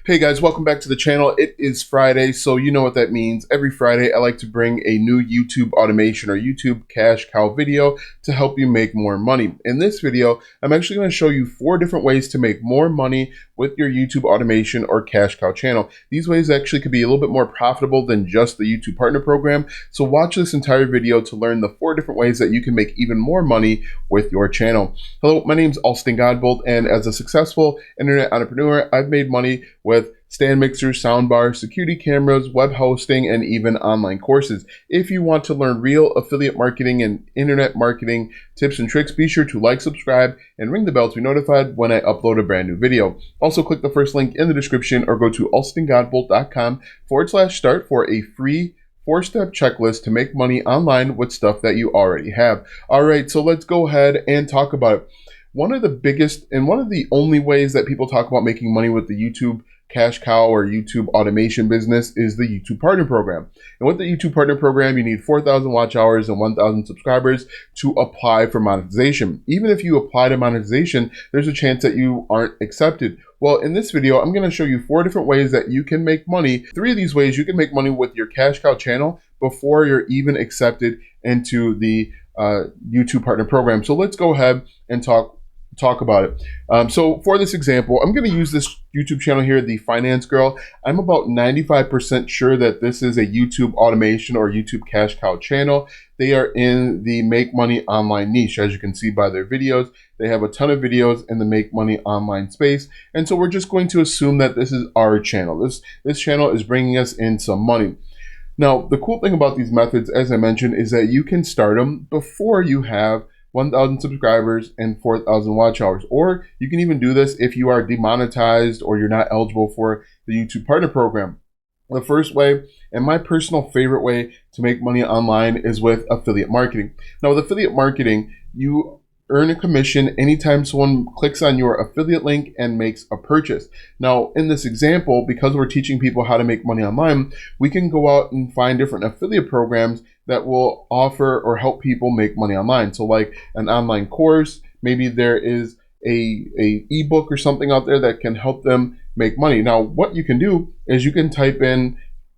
Hey guys, welcome back to the channel. It is Friday, so you know what that means. Every Friday, I like to bring a new YouTube automation or YouTube cash cow video to help you make more money. In this video, I'm actually going to show you 4 different ways to make more money with your YouTube automation or cash cow channel. These ways actually could be a little bit more profitable than just the YouTube partner program. So watch this entire video to learn the 4 different ways that you can make even more money with your channel. Hello, my name is Austin Godbolt, and as a successful internet entrepreneur, I've made money with stand mixers, soundbars, security cameras, web hosting, and even online courses. If you want to learn real affiliate marketing and internet marketing tips and tricks, be sure to like, subscribe, and ring the bell to be notified when I upload a brand new video. Also, click the first link in the description or go to austingodbolt.com/start for a free 4-step checklist to make money online with stuff that you already have. All right, so let's go ahead and talk about it. One of the biggest and one of the only ways that people talk about making money with the YouTube cash cow or YouTube automation business is the YouTube partner program. And with the YouTube partner program, you need 4,000 watch hours and 1,000 subscribers to apply for monetization. Even if you apply to monetization, there's a chance that you aren't accepted. Well, in this video, I'm going to show you 4 different ways that you can make money. 3 of these ways you can make money with your cash cow channel before you're even accepted into the YouTube partner program. So let's go ahead and talk about it. So for this example, I'm going to use this YouTube channel here, The Finance Girl. I'm about 95% sure that this is a YouTube automation or YouTube cash cow channel. They are in the make money online niche. As you can see by their videos, they have a ton of videos in the make money online space. And so we're just going to assume that this is our channel. This channel is bringing us in some money. Now, the cool thing about these methods, as I mentioned, is that you can start them before you have 1,000 subscribers and 4,000 watch hours. Or you can even do this if you are demonetized or you're not eligible for the YouTube partner program. The first way, and my personal favorite way to make money online, is with affiliate marketing. Now, with affiliate marketing, you earn a commission anytime someone clicks on your affiliate link and makes a purchase. Now, in this example, because we're teaching people how to make money online, we can go out and find different affiliate programs that will offer or help people make money online. So like an online course, maybe there is a ebook or something out there that can help them make money. Now, what you can do is you can type in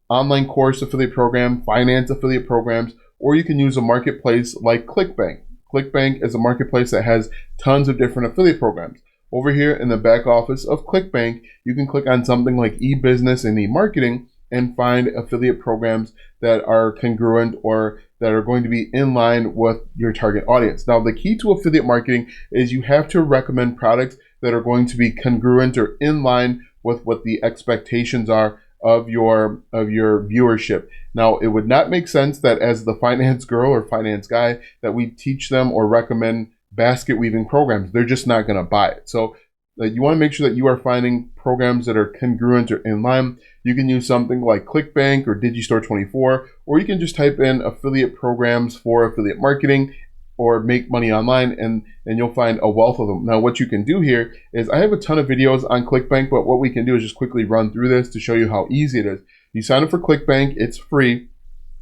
online course affiliate program, finance affiliate programs, or you can use a marketplace like ClickBank. ClickBank is a marketplace that has tons of different affiliate programs. Over here in the back office of ClickBank, you can click on something like e-business and e-marketing and find affiliate programs that are congruent or that are going to be in line with your target audience. Now, the key to affiliate marketing is you have to recommend products that are going to be congruent or in line with what the expectations are of your viewership. Now, it would not make sense that as the finance girl or finance guy that we teach them or recommend basket weaving programs. They're just not going to buy it. So you want to make sure that you are finding programs that are congruent or in line. You can use something like ClickBank or Digistore24, or you can just type in affiliate programs for affiliate marketing or make money online, and you'll find a wealth of them. Now, what you can do here is I have a ton of videos on ClickBank, but what we can do is just quickly run through this to show you how easy it is. You sign up for ClickBank, it's free.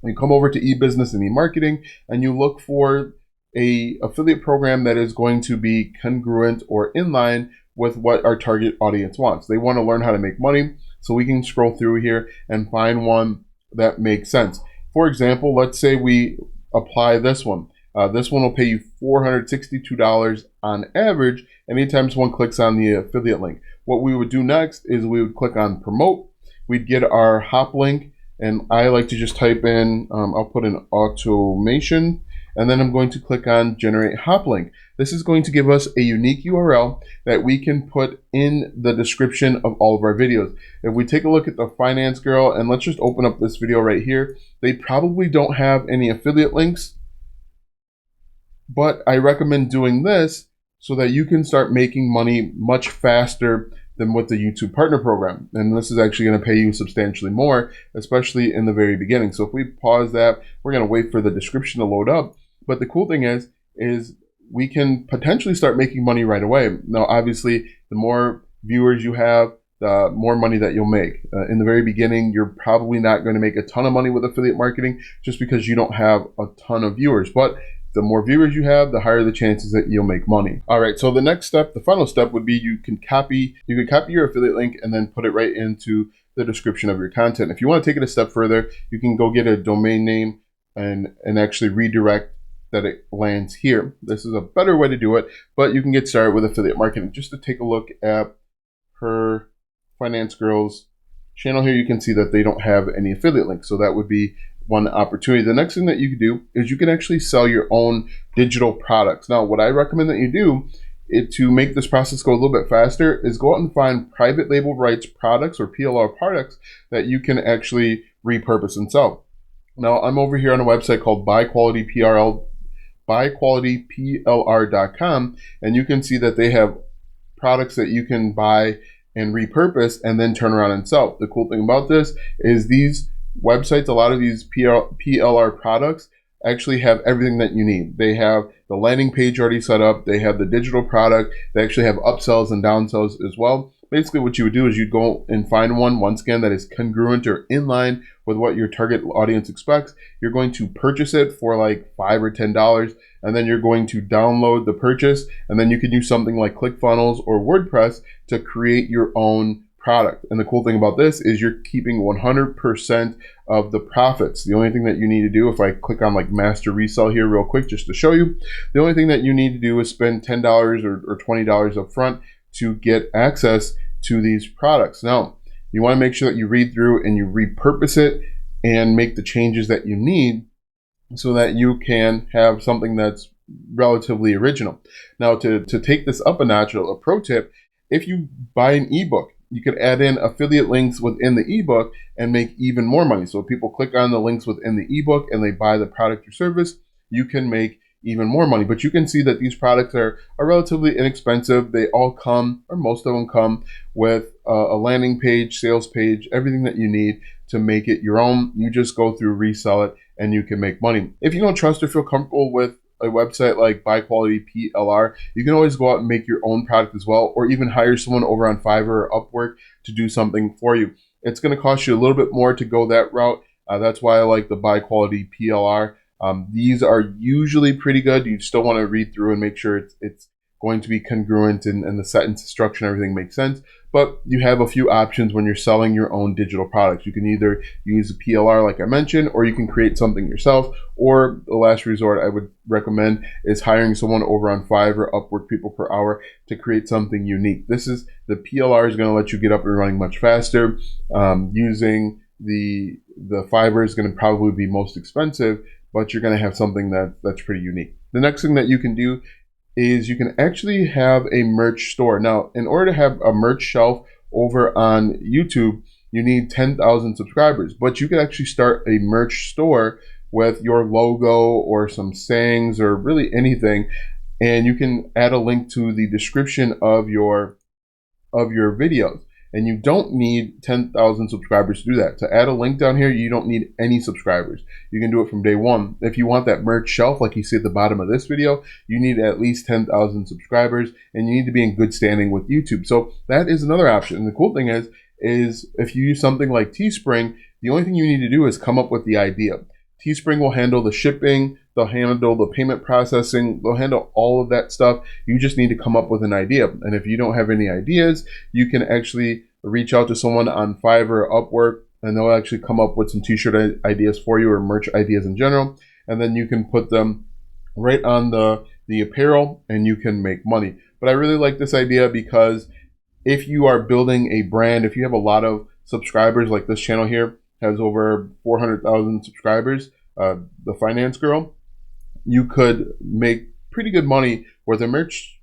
You come over to e-business and e-marketing, and you look for a affiliate program that is going to be congruent or in line with what our target audience wants. They want to learn how to make money, so we can scroll through here and find one that makes sense. For example, let's say we apply this one. This one will pay you $462 on average anytime someone clicks on the affiliate link. What we would do next is we would click on promote. We'd get our hop link, and I like to just type in, I'll put in automation, and then I'm going to click on generate hop link. This is going to give us a unique URL that we can put in the description of all of our videos. If we take a look at the Finance Girl, and let's just open up this video right here, they probably don't have any affiliate links, but I recommend doing this so that you can start making money much faster than with the YouTube partner program. And this is actually going to pay you substantially more, especially in the very beginning. So if we pause that, we're going to wait for the description to load up. But the cool thing is we can potentially start making money right away. Now, obviously, the more viewers you have, the more money that you'll make. In the very beginning, you're probably not going to make a ton of money with affiliate marketing just because you don't have a ton of viewers. But The more viewers you have, the higher the chances that you'll make money. All right, so the next step, the final step would be you could copy your affiliate link and then put it right into the description of your content. If you want to take it a step further, you can go get a domain name and actually redirect that it lands here. This is a better way to do it, but you can get started with affiliate marketing. Just to take a look at her Finance Girls channel here, you can see that they don't have any affiliate links. So that would be one opportunity. The next thing that you could do is you can actually sell your own digital products. Now, what I recommend that you do to make this process go a little bit faster is go out and find private label rights products or PLR products that you can actually repurpose and sell. Now, I'm over here on a website called buyqualityplr.com, and you can see that they have products that you can buy and repurpose and then turn around and sell. The cool thing about this is these websites, a lot of these PLR products actually have everything that you need. They have the landing page already set up. They have the digital product. They actually have upsells and downsells as well. Basically, what you would do is you'd go and find one, once again, that is congruent or in line with what your target audience expects. You're going to purchase it for like $5 or $10, and then you're going to download the purchase, and then you can use something like ClickFunnels or WordPress to create your own product. And the cool thing about this is you're keeping 100% of the profits. The only thing that you need to do, if I click on like master resell here real quick just to show you, the only thing that you need to do is spend $10 or $20 up front to get access to these products. Now, you want to make sure that you read through and you repurpose it and make the changes that you need so that you can have something that's relatively original. Now, to take this up a notch, a pro tip, if you buy an ebook, you could add in affiliate links within the ebook and make even more money. So if people click on the links within the ebook and they buy the product or service, you can make even more money. But you can see that these products are relatively inexpensive. They all come, or most of them come, with a landing page, sales page, everything that you need to make it your own. You just go through, resell it, and you can make money. If you don't trust or feel comfortable with a website like Buy Quality PLR, you can always go out and make your own product as well, or even hire someone over on Fiverr or Upwork to do something for you. It's going to cost you a little bit more to go that route. That's why I like the Buy Quality PLR. These are usually pretty good. You still want to read through and make sure it's going to be congruent and the sentence structure and everything makes sense. But you have a few options when you're selling your own digital products. You can either use a PLR like I mentioned, or you can create something yourself, or the last resort I would recommend is hiring someone over on Fiverr, Upwork, people per hour to create something unique. The PLR is going to let you get up and running much faster. Using the Fiverr is going to probably be most expensive, but you're going to have something that's pretty unique. The next thing that you can do is you can actually have a merch store. Now, in order to have a merch shelf over on YouTube, you need 10,000 subscribers, but you can actually start a merch store with your logo or some sayings or really anything, and you can add a link to the description of your videos. And you don't need 10,000 subscribers to do that. To add a link down here, you don't need any subscribers. You can do it from day one. If you want that merch shelf, like you see at the bottom of this video, you need at least 10,000 subscribers, and you need to be in good standing with YouTube. So that is another option. And the cool thing is if you use something like Teespring, the only thing you need to do is come up with the idea. Teespring will handle the shipping, they'll handle the payment processing, they'll handle all of that stuff. You just need to come up with an idea. And if you don't have any ideas, you can actually reach out to someone on Fiverr or Upwork, and they'll actually come up with some t-shirt ideas for you or merch ideas in general. And then you can put them right on the apparel and you can make money. But I really like this idea because if you are building a brand, if you have a lot of subscribers, like this channel here has over 400,000 subscribers, the Finance Girl, you could make pretty good money with a merch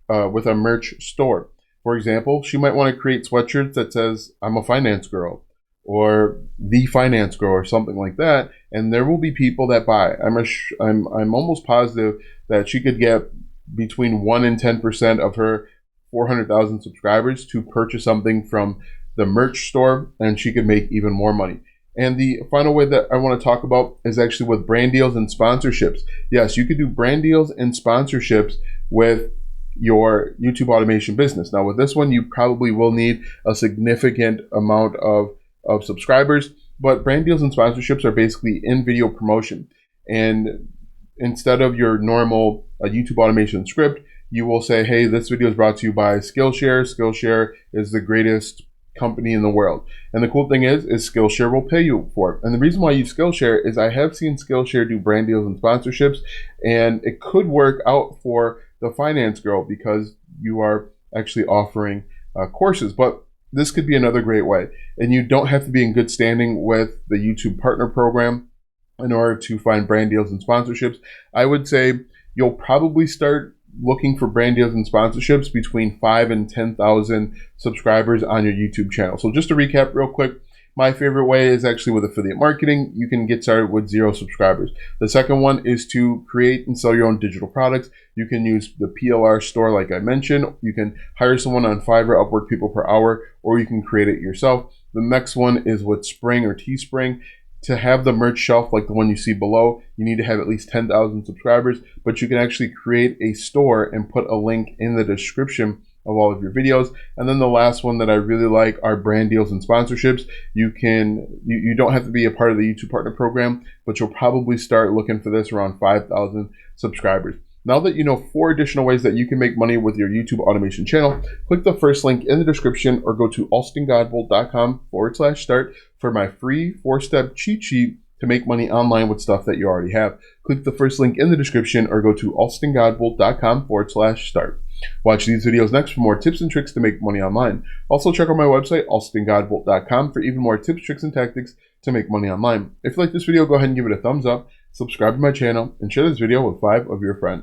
store. For example, she might want to create sweatshirts that says "I'm a finance girl" or "the finance girl" or something like that, and there will be people that buy. I'm almost positive that she could get between 1 and 10% of her 400,000 subscribers to purchase something from the merch store, and she could make even more money. And the final way that I want to talk about is actually with brand deals and sponsorships. Yes, you could do brand deals and sponsorships with your YouTube automation business. Now with this one, you probably will need a significant amount of subscribers, but brand deals and sponsorships are basically in-video promotion. And instead of your normal YouTube automation script, you will say, hey, this video is brought to you by Skillshare. Skillshare is the greatest company in the world. And the cool thing is Skillshare will pay you for it. And the reason why I use Skillshare is I have seen Skillshare do brand deals and sponsorships, and it could work out for the finance girl because you are actually offering courses. But this could be another great way. And you don't have to be in good standing with the YouTube partner program in order to find brand deals and sponsorships. I would say you'll probably start looking for brand deals and sponsorships between 5,000 and 10,000 subscribers on your YouTube channel. So just to recap real quick, my favorite way is actually with affiliate marketing. You can get started with 0 subscribers. The second one is to create and sell your own digital products. You can use the PLR store like I mentioned. You can hire someone on Fiverr, Upwork, people per hour, or you can create it yourself. The next one is with Spring or Teespring. To have the merch shelf like the one you see below, you need to have at least 10,000 subscribers, but you can actually create a store and put a link in the description of all of your videos. And then the last one that I really like are brand deals and sponsorships. You don't have to be a part of the YouTube partner program, but you'll probably start looking for this around 5,000 subscribers. Now that you know 4 additional ways that you can make money with your YouTube automation channel, click the first link in the description or go to alstongodbolt.com/start for my free 4-step cheat sheet to make money online with stuff that you already have. Click the first link in the description or go to alstongodbolt.com/start. Watch these videos next for more tips and tricks to make money online. Also check out my website, alstongodbolt.com, for even more tips, tricks, and tactics to make money online. If you like this video, go ahead and give it a thumbs up, subscribe to my channel, and share this video with 5 of your friends.